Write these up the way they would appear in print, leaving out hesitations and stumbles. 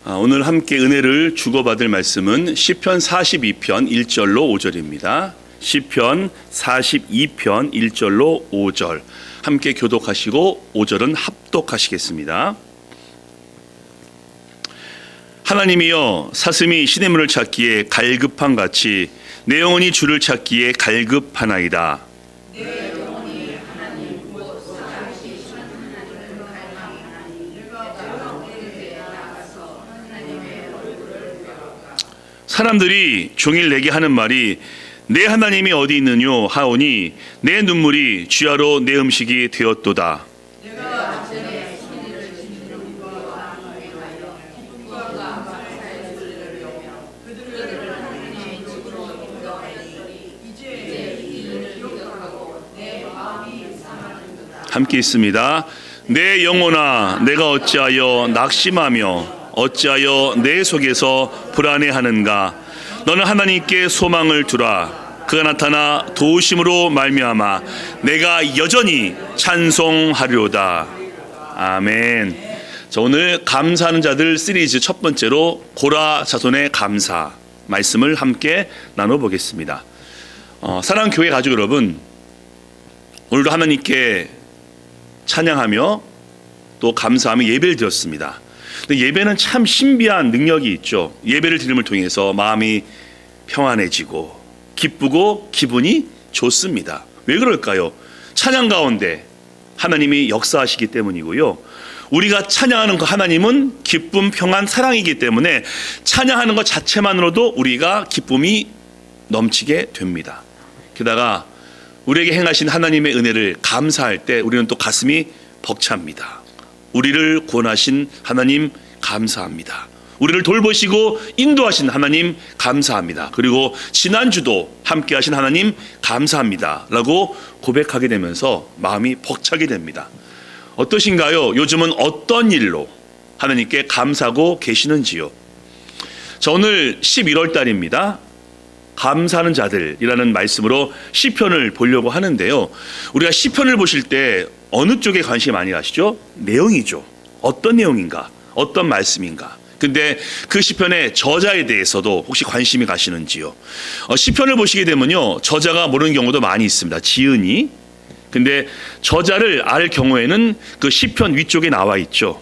오늘 함께 은혜를 주고받을 말씀은 시편 42편 1절로 5절입니다. 시편 42편 1절로 5절 함께 교독하시고 5절은 합독하시겠습니다. 하나님이여, 사슴이 시냇물을 찾기에 갈급한 같이 내 영혼이 주를 찾기에 갈급하나이다. 사람들이 종일 내게 하는 말이 내 하나님이 어디 있느뇨 하오니 내 눈물이 주야로 내 음식이 되었도다. 함께 있습니다. 내 영혼아, 내가 어찌하여 낙심하며 어찌하여 내 속에서 불안해하는가. 너는 하나님께 소망을 두라. 그가 나타나 도우심으로 말미암아 내가 여전히 찬송하리로다. 아멘. 자, 오늘 감사하는 자들 시리즈 첫 번째로 고라 자손의 감사 말씀을 함께 나눠보겠습니다. 사랑하는 교회 가족 여러분, 오늘도 하나님께 찬양하며 또 감사하며 예배를 드렸습니다. 근데 예배는 참 신비한 능력이 있죠. 예배를 드림을 통해서 마음이 평안해지고 기쁘고 기분이 좋습니다. 왜 그럴까요? 찬양 가운데 하나님이 역사하시기 때문이고요. 우리가 찬양하는 그 하나님은 기쁨, 평안, 사랑이기 때문에 찬양하는 것 자체만으로도 우리가 기쁨이 넘치게 됩니다. 게다가 우리에게 행하신 하나님의 은혜를 감사할 때 우리는 또 가슴이 벅찹니다. 우리를 구원하신 하나님 감사합니다. 우리를 돌보시고 인도하신 하나님 감사합니다. 그리고 지난주도 함께 하신 하나님 감사합니다 라고 고백하게 되면서 마음이 벅차게 됩니다. 어떠신가요? 요즘은 어떤 일로 하나님께 감사하고 계시는지요? 자, 오늘 11월 달입니다. 감사하는 자들이라는 말씀으로 시편을 보려고 하는데요. 우리가 시편을 보실 때 어느 쪽에 관심이 많이 가시죠? 내용이죠. 어떤 내용인가? 어떤 말씀인가? 근데 그 시편의 저자에 대해서도 혹시 관심이 가시는지요? 시편을 보시게 되면요, 저자가 모르는 경우도 많이 있습니다. 지은이. 근데 저자를 알 경우에는 그 시편 위쪽에 나와 있죠.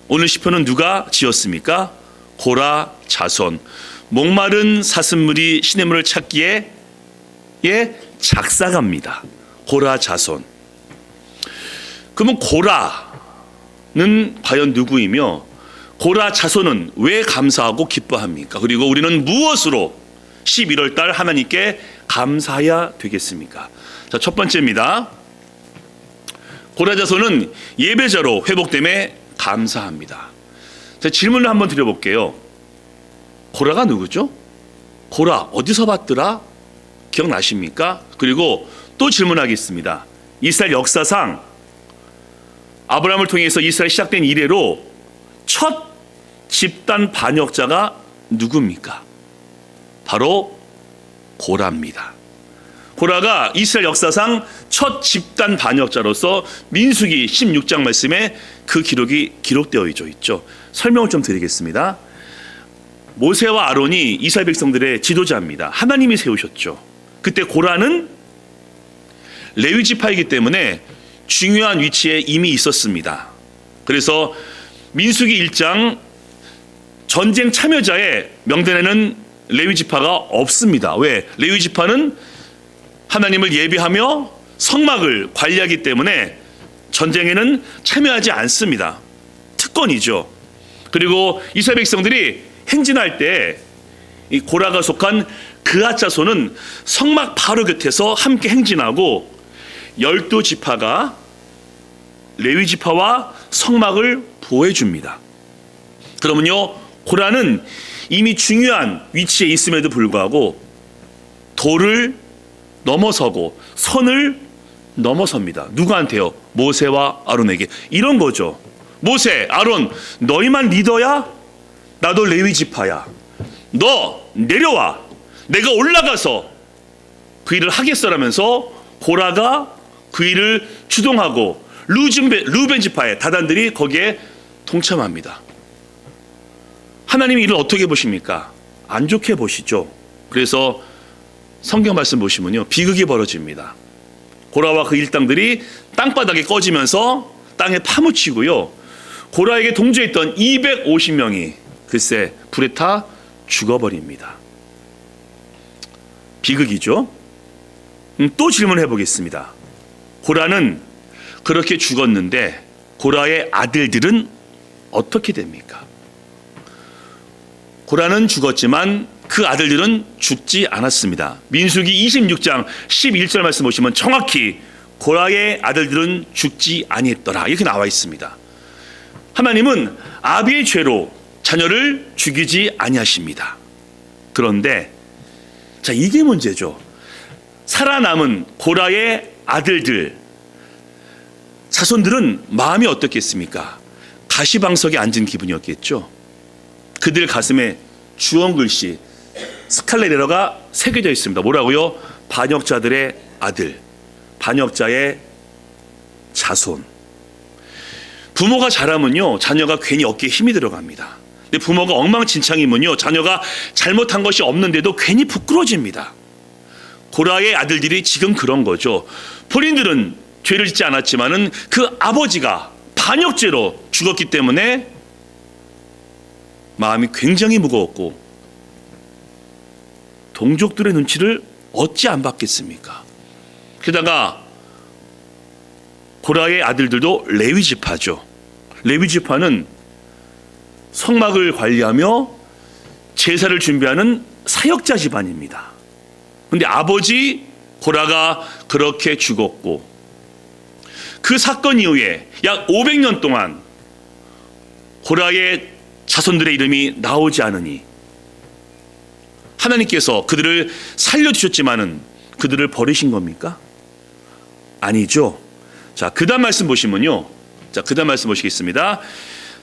오늘 시편은 누가 지었습니까? 고라 자손. 목마른 사슴물이 시냇물을 찾기에 작사가입니다. 고라 자손. 그러면 고라는 과연 누구이며 고라 자손은 왜 감사하고 기뻐합니까? 그리고 우리는 무엇으로 11월 달 하나님께 감사해야 되겠습니까? 자, 첫 번째입니다. 고라 자손은 예배자로 회복됨에 감사합니다. 자, 질문을 한번 드려볼게요. 고라가 누구죠? 고라 어디서 봤더라? 기억나십니까? 그리고 또 질문하겠습니다. 이스라엘 역사상 아브라함을 통해서 이스라엘 시작된 이래로 첫 집단 반역자가 누굽니까? 바로 고라입니다. 고라가 이스라엘 역사상 첫 집단 반역자로서 민수기 16장 말씀에 그 기록이 기록되어 있죠. 설명을 좀 드리겠습니다. 모세와 아론이 이스라엘 백성들의 지도자입니다. 하나님이 세우셨죠. 그때 고라는 레위 지파이기 때문에 중요한 위치에 이미 있었습니다. 그래서 민수기 1장 전쟁 참여자의 명단에는 레위 지파가 없습니다. 왜? 레위 지파는 하나님을 예배하며 성막을 관리하기 때문에 전쟁에는 참여하지 않습니다. 특권이죠. 그리고 이스라엘 백성들이 행진할 때 이 고라가 속한 그앗 자손은 성막 바로 곁에서 함께 행진하고 12지파가 레위 지파와 성막을 보호해 줍니다. 그러면요, 고라는 이미 중요한 위치에 있음에도 불구하고 돌을 넘어서고 선을 넘어섭니다. 누구한테요? 모세와 아론에게. 이런 거죠. 모세, 아론, 너희만 리더야? 나도 레위 지파야. 너 내려와. 내가 올라가서 그 일을 하겠어라면서 고라가 그 일을 주동하고 루벤 지파의 다단들이 거기에 동참합니다. 하나님이 이를 어떻게 보십니까? 안 좋게 보시죠. 그래서 성경 말씀 보시면요, 비극이 벌어집니다. 고라와 그 일당들이 땅바닥에 꺼지면서 땅에 파묻히고요, 고라에게 동조했던 250명이 글쎄 불에 타 죽어버립니다. 비극이죠. 또 질문해 보겠습니다. 고라는 그렇게 죽었는데 고라의 아들들은 어떻게 됩니까? 고라는 죽었지만 그 아들들은 죽지 않았습니다. 민수기 26장 11절 말씀 보시면 정확히 고라의 아들들은 죽지 아니했더라 이렇게 나와 있습니다. 하나님은 아비의 죄로 자녀를 죽이지 아니하십니다. 그런데 자, 이게 문제죠. 살아남은 고라의 아들들, 자손들은 마음이 어떻겠습니까? 가시방석에 앉은 기분이었겠죠. 그들 가슴에 주홍글씨 스칼레레러가 새겨져 있습니다. 뭐라고요? 반역자들의 아들, 반역자의 자손. 부모가 잘하면요, 자녀가 괜히 어깨에 힘이 들어갑니다. 근데 부모가 엉망진창이면요, 자녀가 잘못한 것이 없는데도 괜히 부끄러집니다. 고라의 아들들이 지금 그런 거죠. 본인들은 죄를 짓지 않았지만은 그 아버지가 반역죄로 죽었기 때문에 마음이 굉장히 무거웠고 동족들의 눈치를 어찌 안 받겠습니까? 게다가 고라의 아들들도 레위 지파죠. 레위 지파는 성막을 관리하며 제사를 준비하는 사역자 집안입니다. 그런데 아버지 고라가 그렇게 죽었고 그 사건 이후에 약 500년 동안 고라의 자손들의 이름이 나오지 않으니 하나님께서 그들을 살려주셨지만은 그들을 버리신 겁니까? 아니죠. 자, 그다음 말씀 보시면요. 자, 그다음 말씀 보시겠습니다.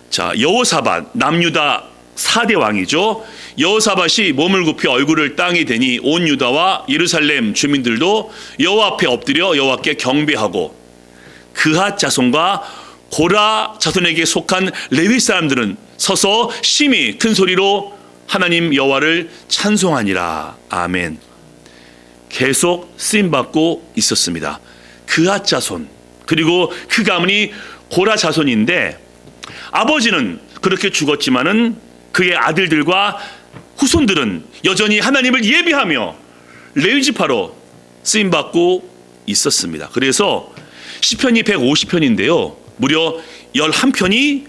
자, 여호사밧 남유다 4대 왕이죠. 여호사밧이 몸을 굽히 얼굴을 땅에 대니 온 유다와 예루살렘 주민들도 여호와 앞에 엎드려 여호와께 경배하고 그핫 자손과 고라 자손에게 속한 레위 사람들은 서서 심히 큰 소리로 하나님 여호와를 찬송하니라. 아멘. 계속 쓰임받고 있었습니다. 그핫 자손, 그리고 그 가문이 고라 자손인데 아버지는 그렇게 죽었지만은 그의 아들들과 후손들은 여전히 하나님을 예배하며 레위 지파로 쓰임받고 있었습니다. 그래서 시편이 150편인데요. 무려 11편이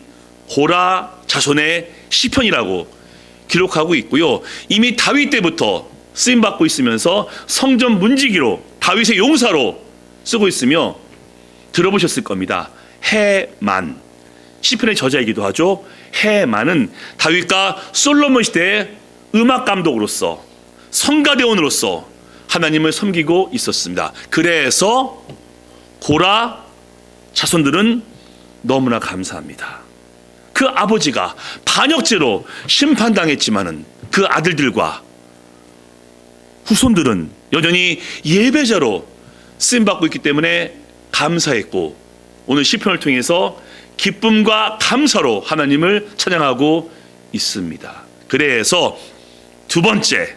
고라 자손의 시편이라고 기록하고 있고요. 이미 다윗 때부터 쓰임받고 있으면서 성전 문지기로 다윗의 용사로 쓰고 있으며 들어보셨을 겁니다. 헤만, 시편의 저자이기도 하죠. 헤만은 다윗과 솔로몬 시대의 음악 감독으로서 성가대원으로서 하나님을 섬기고 있었습니다. 그래서 고라 자손들은 너무나 감사합니다. 그 아버지가 반역죄로 심판당했지만은 그 아들들과 후손들은 여전히 예배자로 쓰임받고 있기 때문에 감사했고 오늘 시편을 통해서 기쁨과 감사로 하나님을 찬양하고 있습니다. 그래서 두 번째,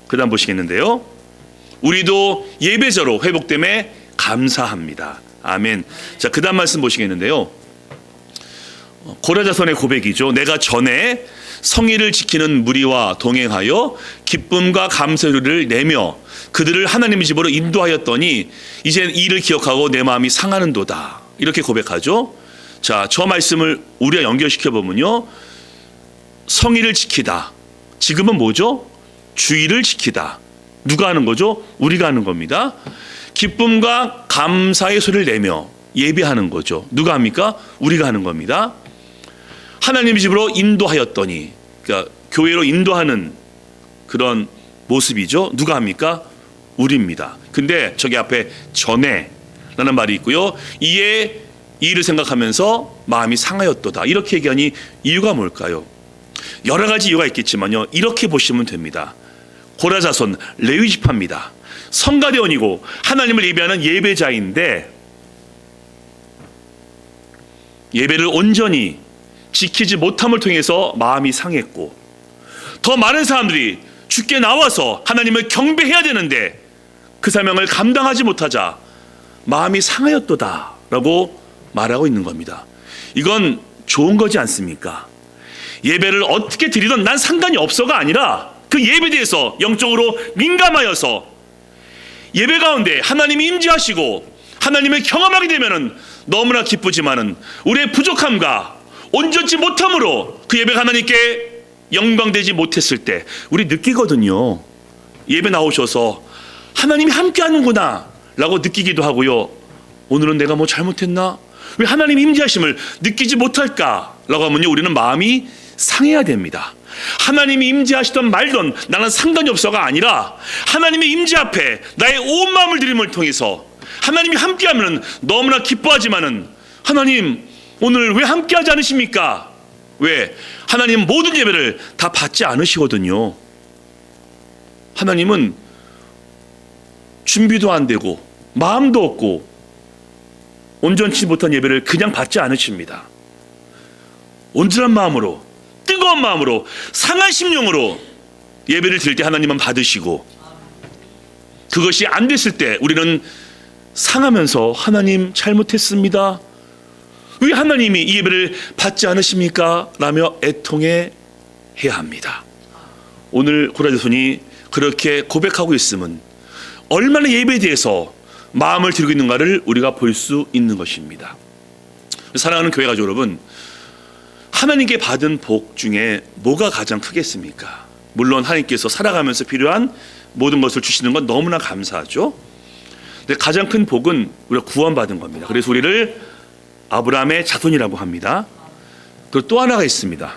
그 다음 보시겠는데요. 우리도 예배자로 회복됨에 감사합니다. 아멘. 자, 그 다음 말씀 보시겠는데요. 고라 자손의 고백이죠. 내가 전에 성의를 지키는 무리와 동행하여 기쁨과 감사를 내며 그들을 하나님의 집으로 인도하였더니 이제 이를 기억하고 내 마음이 상하는도다. 이렇게 고백하죠. 자, 저 말씀을 우리가 연결시켜 보면요, 성의를 지키다. 지금은 뭐죠? 주의를 지키다. 누가 하는 거죠? 우리가 하는 겁니다. 기쁨과 감사의 소리를 내며 예배하는 거죠. 누가 합니까? 우리가 하는 겁니다. 하나님의 집으로 인도하였더니, 그러니까 교회로 인도하는 그런 모습이죠. 누가 합니까? 우리입니다. 근데 저기 앞에 전에 라는 말이 있고요. 이에 이 일을 생각하면서 마음이 상하였도다. 이렇게 얘기하니 이유가 뭘까요? 여러 가지 이유가 있겠지만요. 이렇게 보시면 됩니다. 고라 자손 레위 지파입니다. 성가대원이고 하나님을 예배하는 예배자인데 예배를 온전히 지키지 못함을 통해서 마음이 상했고, 더 많은 사람들이 주께 나와서 하나님을 경배해야 되는데 그 사명을 감당하지 못하자 마음이 상하였도다 라고 말하고 있는 겁니다. 이건 좋은 거지 않습니까? 예배를 어떻게 드리든 난 상관이 없어가 아니라 그 예배에 대해서 영적으로 민감하여서 예배 가운데 하나님이 임재하시고 하나님을 경험하게 되면은 너무나 기쁘지만은 우리의 부족함과 온전치 못함으로 그 예배가 하나님께 영광되지 못했을 때 우리 느끼거든요. 예배 나오셔서 하나님이 함께하는구나 라고 느끼기도 하고요. 오늘은 내가 뭐 잘못했나? 왜 하나님의 임재하심을 느끼지 못할까? 라고 하면요, 우리는 마음이 상해야 됩니다. 하나님이 임재하시던 말던 나는 상관이 없어가 아니라 하나님의 임재 앞에 나의 온 마음을 드림을 통해서 하나님이 함께하면 너무나 기뻐하지만은 하나님 오늘 왜 함께하지 않으십니까? 왜? 하나님 모든 예배를 다 받지 않으시거든요. 하나님은 준비도 안 되고 마음도 없고 온전치 못한 예배를 그냥 받지 않으십니다. 온전한 마음으로, 뜨거운 마음으로, 상한 심령으로 예배를 드릴 때 하나님은 받으시고, 그것이 안 됐을 때 우리는 상하면서 하나님 잘못했습니다. 왜 하나님이 이 예배를 받지 않으십니까? 라며 애통해 해야 합니다. 오늘 고라제손이 그렇게 고백하고 있음은 얼마나 예배에 대해서 마음을 들고 있는가를 우리가 볼 수 있는 것입니다. 사랑하는 교회 가족 여러분, 하나님께 받은 복 중에 뭐가 가장 크겠습니까? 물론 하나님께서 살아가면서 필요한 모든 것을 주시는 건 너무나 감사하죠. 근데 가장 큰 복은 우리가 구원받은 겁니다. 그래서 우리를 아브라함의 자손이라고 합니다. 그리고 또 하나가 있습니다.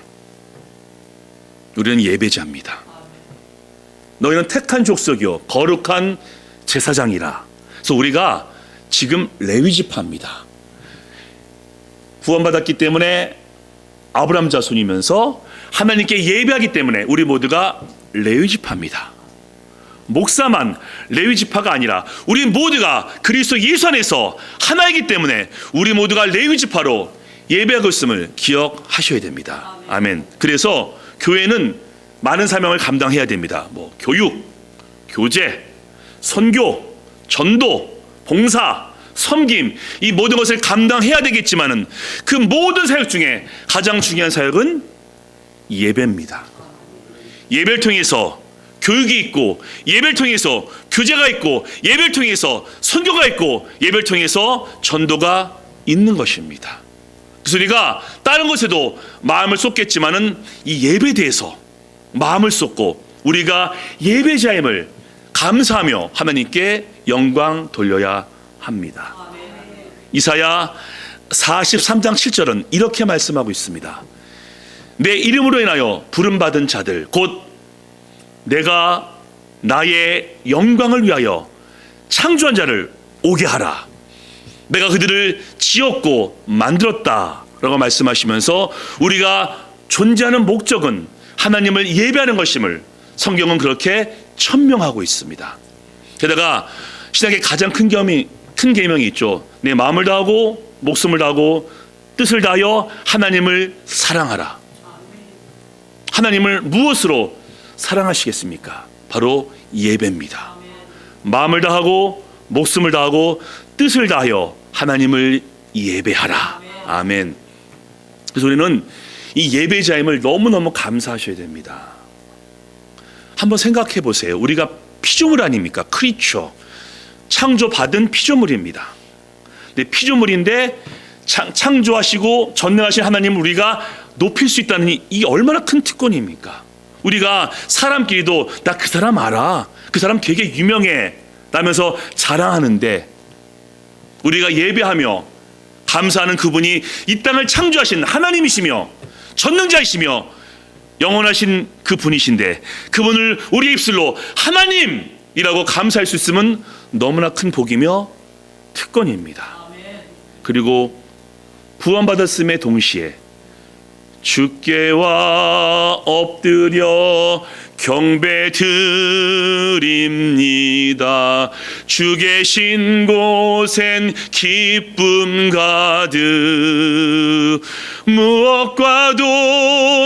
우리는 예배자입니다. 너희는 택한 족속이요 거룩한 제사장이라. 그래서 우리가 지금 레위지파입니다. 구원받았기 때문에 아브라함 자손이면서 하나님께 예배하기 때문에 우리 모두가 레위지파입니다. 목사만 레위지파가 아니라 우리 모두가 그리스도 예수 안에서 하나이기 때문에 우리 모두가 레위지파로 예배하고 있음을 기억하셔야 됩니다. 아멘. 그래서 교회는 많은 사명을 감당해야 됩니다. 뭐 교육, 교제, 선교, 전도, 봉사, 섬김, 이 모든 것을 감당해야 되겠지만은 그 모든 사역 중에 가장 중요한 사역은 예배입니다. 예배를 통해서 교육이 있고, 예배를 통해서 교제가 있고, 예배를 통해서 선교가 있고, 예배를 통해서 전도가 있는 것입니다. 그래서 우리가 다른 것에도 마음을 쏟겠지만은 이 예배에 대해서 마음을 쏟고 우리가 예배자임을 감사하며 하나님께 영광 돌려야 합니다. 이사야 43장 7절은 이렇게 말씀하고 있습니다. 내 이름으로 인하여 부름받은 자들 곧 내가 나의 영광을 위하여 창조한 자를 오게 하라. 내가 그들을 지었고 만들었다 라고 말씀하시면서 우리가 존재하는 목적은 하나님을 예배하는 것임을 성경은 그렇게 천명하고 있습니다. 게다가 신약의 가장 큰 계명이 있죠. 내 마음을 다하고 목숨을 다하고 뜻을 다하여 하나님을 사랑하라. 하나님을 무엇으로 사랑하시겠습니까? 바로 예배입니다. 마음을 다하고 목숨을 다하고 뜻을 다하여 하나님을 예배하라. 아멘. 그래서 우리는 이 예배자임을 너무너무 감사하셔야 됩니다. 한번 생각해 보세요. 우리가 피조물 아닙니까? 크리처, 창조받은 피조물입니다. 근데 피조물인데 창조하시고 전능하신 하나님을 우리가 높일 수 있다는 이 얼마나 큰 특권입니까? 우리가 사람끼리도 나 그 사람 알아, 그 사람 되게 유명해 라면서 자랑하는데, 우리가 예배하며 감사하는 그분이 이 땅을 창조하신 하나님이시며 전능자이시며 영원하신 그 분이신데, 그분을 우리의 입술로 하나님이라고 감사할 수 있으면 너무나 큰 복이며 특권입니다. 그리고 구원받았음에 동시에 주께와 엎드려 경배드립니다. 주 계신 곳엔 기쁨 가득, 무엇과도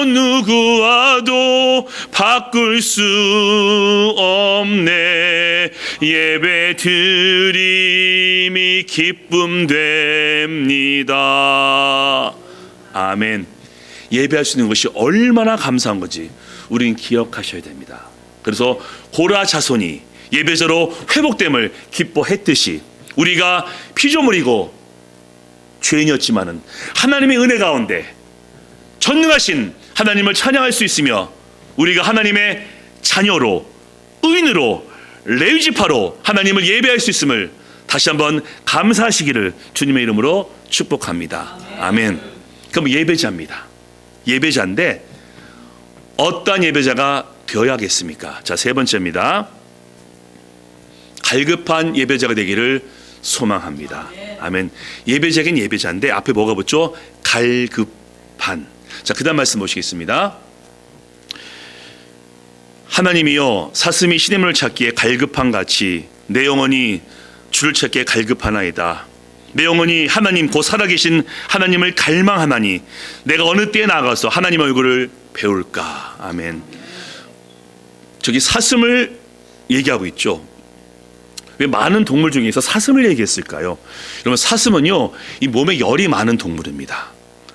누구와도 바꿀 수 없네. 예배드림이 기쁨 됩니다. 아멘. 예배할 수 있는 것이 얼마나 감사한 건지 우리는 기억하셔야 됩니다. 그래서 고라 자손이 예배자로 회복됨을 기뻐했듯이 우리가 피조물이고 죄인이었지만은 하나님의 은혜 가운데 전능하신 하나님을 찬양할 수 있으며 우리가 하나님의 자녀로, 의인으로, 레위지파로 하나님을 예배할 수 있음을 다시 한번 감사하시기를 주님의 이름으로 축복합니다. 아멘. 그럼 예배자입니다. 예배자인데 어떠한 예배자가 되어야겠습니까? 자, 세 번째입니다. 갈급한 예배자가 되기를 소망합니다. 아멘. 예배자긴 예배자인데 앞에 뭐가 붙죠? 갈급한. 자, 그 다음 말씀 보시겠습니다. 하나님이여 사슴이 시냇물을 찾기에 갈급한 같이 내 영혼이 주를 찾기에 갈급하나이다. 내 영혼이 하나님 곧 살아계신 하나님을 갈망하나니 내가 어느 때에 나가서 하나님 얼굴을 배울까. 아멘. 저기 사슴을 얘기하고 있죠. 왜 많은 동물 중에서 사슴을 얘기했을까요? 여러분, 사슴은요 이 몸에 열이 많은 동물입니다.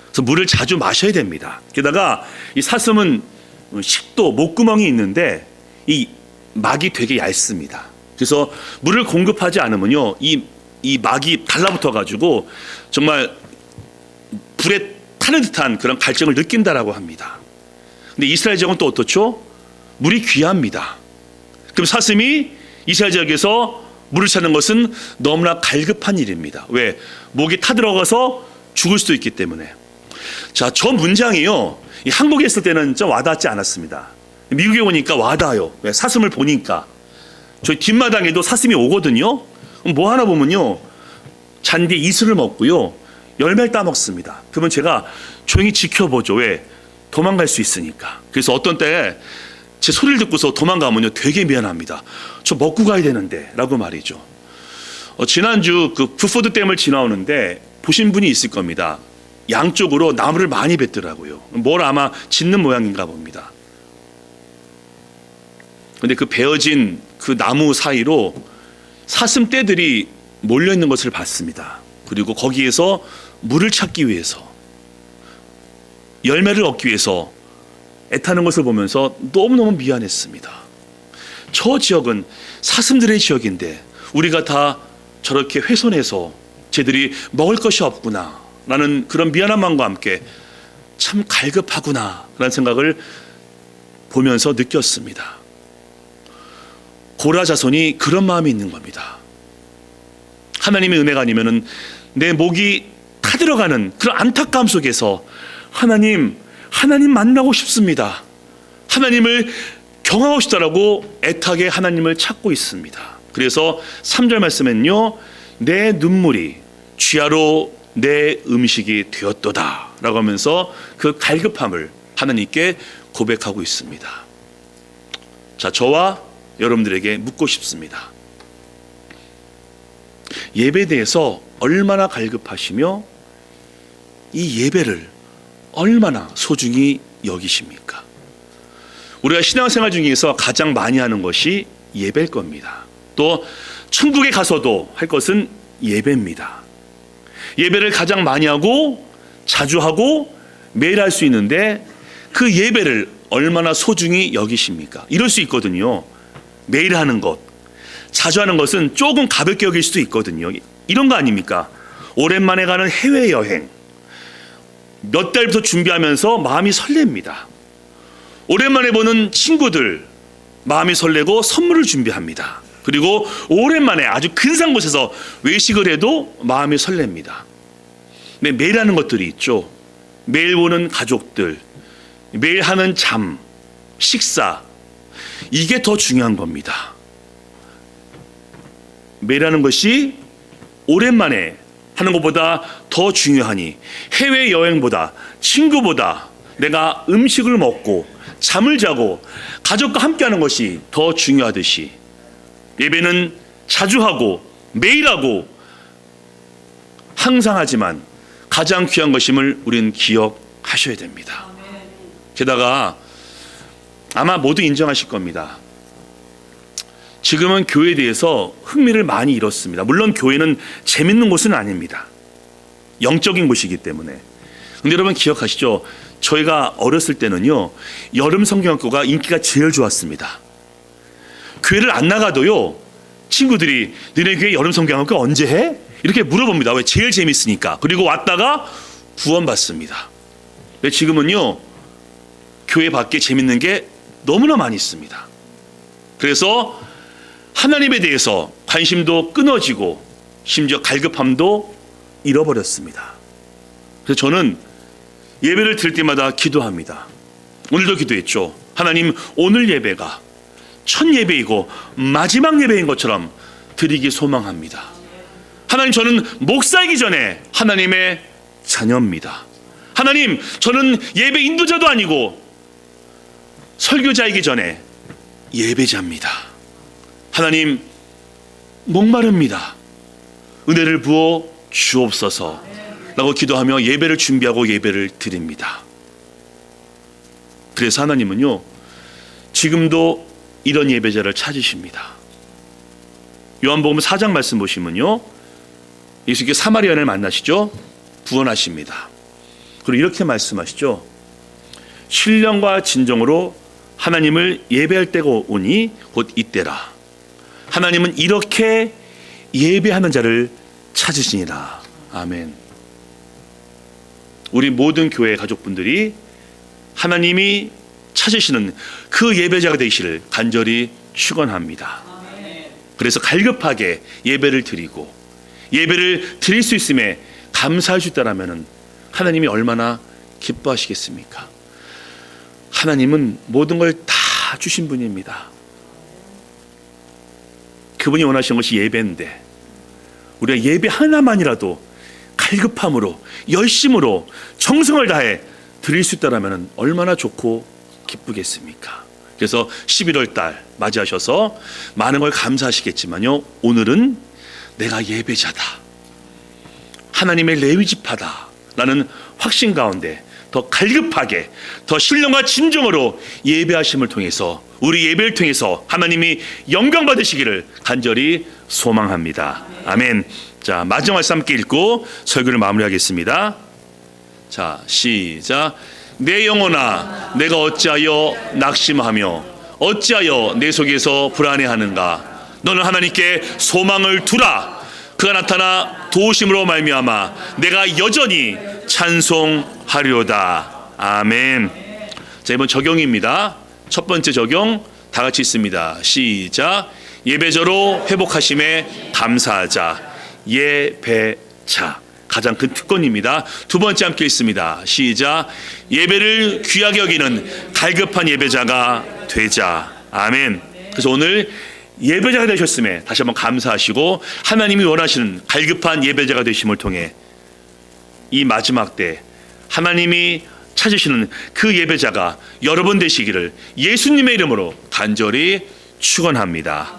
그래서 물을 자주 마셔야 됩니다. 게다가 이 사슴은 식도, 목구멍이 있는데 이 막이 되게 얇습니다. 그래서 물을 공급하지 않으면요 이 막이 달라붙어 가지고 정말 불에 타는 듯한 그런 갈증을 느낀다라고 합니다. 근데 이스라엘 지역은 또 어떻죠? 물이 귀합니다. 그럼 사슴이 이스라엘 지역에서 물을 찾는 것은 너무나 갈급한 일입니다. 왜? 목이 타들어가서 죽을 수도 있기 때문에. 자, 저 문장이요 한국에 있을 때는 좀 와닿지 않았습니다. 미국에 오니까 와닿아요. 왜? 사슴을 보니까. 저희 뒷마당에도 사슴이 오거든요. 뭐 하나 보면요 잔디에 이슬을 먹고요 열매를 따먹습니다. 그러면 제가 조용히 지켜보죠. 왜? 도망갈 수 있으니까. 그래서 어떤 때 제 소리를 듣고서 도망가면요 되게 미안합니다. 저 먹고 가야 되는데 라고 말이죠. 지난주 그 뷰포드 댐을 지나오는데 보신 분이 있을 겁니다. 양쪽으로 나무를 많이 뱉더라고요. 뭘 아마 짓는 모양인가 봅니다. 근데 그 베어진 그 나무 사이로 사슴떼들이 몰려있는 것을 봤습니다. 그리고 거기에서 물을 찾기 위해서, 열매를 얻기 위해서 애타는 것을 보면서 너무너무 미안했습니다. 저 지역은 사슴들의 지역인데 우리가 다 저렇게 훼손해서 쟤들이 먹을 것이 없구나 라는 그런 미안한 마음과 함께 참 갈급하구나 라는 생각을 보면서 느꼈습니다. 고라 자손이 그런 마음이 있는 겁니다. 하나님의 은혜가 아니면은 내 목이 타들어가는 그런 안타까움 속에서 하나님 만나고 싶습니다. 하나님을 경험하고 싶다라고 애타게 하나님을 찾고 있습니다. 그래서 3절 말씀엔요 내 눈물이 쥐하로 내 음식이 되었도다 라고 하면서 그 갈급함을 하나님께 고백하고 있습니다. 자, 저와 여러분들에게 묻고 싶습니다. 예배에 대해서 얼마나 갈급하시며 이 예배를 얼마나 소중히 여기십니까? 우리가 신앙생활 중에서 가장 많이 하는 것이 예배일 겁니다. 또 천국에 가서도 할 것은 예배입니다. 예배를 가장 많이 하고 자주 하고 매일 할 수 있는데 그 예배를 얼마나 소중히 여기십니까? 이럴 수 있거든요. 매일 하는 것, 자주 하는 것은 조금 가볍게 여길 수도 있거든요. 이런 거 아닙니까? 오랜만에 가는 해외여행, 몇 달부터 준비하면서 마음이 설렙니다. 오랜만에 보는 친구들, 마음이 설레고 선물을 준비합니다. 그리고 오랜만에 아주 근사한 곳에서 외식을 해도 마음이 설렙니다. 근데 매일 하는 것들이 있죠. 매일 보는 가족들, 매일 하는 잠, 식사, 이게 더 중요한 겁니다. 매일 하는 것이 오랜만에 하는 것보다 더 중요하니 해외여행보다, 친구보다, 내가 음식을 먹고 잠을 자고 가족과 함께하는 것이 더 중요하듯이 예배는 자주 하고 매일 하고 항상 하지만 가장 귀한 것임을 우리는 기억하셔야 됩니다. 게다가 아마 모두 인정하실 겁니다. 지금은 교회에 대해서 흥미를 많이 잃었습니다. 물론 교회는 재밌는 곳은 아닙니다. 영적인 곳이기 때문에. 근데 여러분 기억하시죠? 저희가 어렸을 때는요, 여름 성경학교가 인기가 제일 좋았습니다. 교회를 안 나가도요, 친구들이 너네 교회 여름 성경학교 언제 해? 이렇게 물어봅니다. 왜? 제일 재밌으니까. 그리고 왔다가 구원받습니다. 근데 지금은요, 교회 밖에 재밌는 게 너무나 많이 있습니다. 그래서 하나님에 대해서 관심도 끊어지고 심지어 갈급함도 잃어버렸습니다. 그래서 저는 예배를 드릴 때마다 기도합니다. 오늘도 기도했죠. 하나님, 오늘 예배가 첫 예배이고 마지막 예배인 것처럼 드리기 소망합니다. 하나님, 저는 목사이기 전에 하나님의 자녀입니다. 하나님, 저는 예배 인도자도 아니고 설교자이기 전에 예배자입니다. 하나님, 목마릅니다. 은혜를 부어 주옵소서 라고 기도하며 예배를 준비하고 예배를 드립니다. 그래서 하나님은요, 지금도 이런 예배자를 찾으십니다. 요한복음 4장 말씀 보시면요, 예수께서 사마리아 여인을 만나시죠. 구원하십니다. 그리고 이렇게 말씀하시죠. 신령과 진정으로 하나님을 예배할 때가 오니 곧 이때라. 하나님은 이렇게 예배하는 자를 찾으시니라. 아멘. 우리 모든 교회 가족분들이 하나님이 찾으시는 그 예배자가 되시를 간절히 축원합니다. 그래서 갈급하게 예배를 드리고 예배를 드릴 수 있음에 감사할 수 있다라면 하나님이 얼마나 기뻐하시겠습니까? 하나님은 모든 걸 다 주신 분입니다. 그분이 원하시는 것이 예배인데 우리가 예배 하나만이라도 갈급함으로 열심으로 정성을 다해 드릴 수 있다면 얼마나 좋고 기쁘겠습니까? 그래서 11월 달 맞이하셔서 많은 걸 감사하시겠지만요, 오늘은 내가 예배자다, 하나님의 레위지파다 라는 확신 가운데 더 갈급하게 더 신령과 진정으로 예배하심을 통해서 우리 예배를 통해서 하나님이 영광 받으시기를 간절히 소망합니다. 아멘. 자, 마지막 말씀 함께 읽고 설교를 마무리하겠습니다. 자, 시작. 내 영혼아, 내가 어찌하여 낙심하며 어찌하여 내 속에서 불안해하는가? 너는 하나님께 소망을 두라. 그가 나타나 도우심으로 말미암아 내가 여전히 찬송하려다. 아멘. 자, 이번 적용입니다. 첫 번째 적용 다 같이 있습니다. 시작. 예배자로 회복하심에 감사하자. 예배자, 가장 큰 특권입니다. 두 번째 함께 있습니다. 시작. 예배를 귀하게 여기는 갈급한 예배자가 되자. 아멘. 그래서 오늘 예배자가 되셨음에 다시 한번 감사하시고 하나님이 원하시는 갈급한 예배자가 되심을 통해 이 마지막 때 하나님이 찾으시는 그 예배자가 여러분 되시기를 예수님의 이름으로 간절히 축원합니다.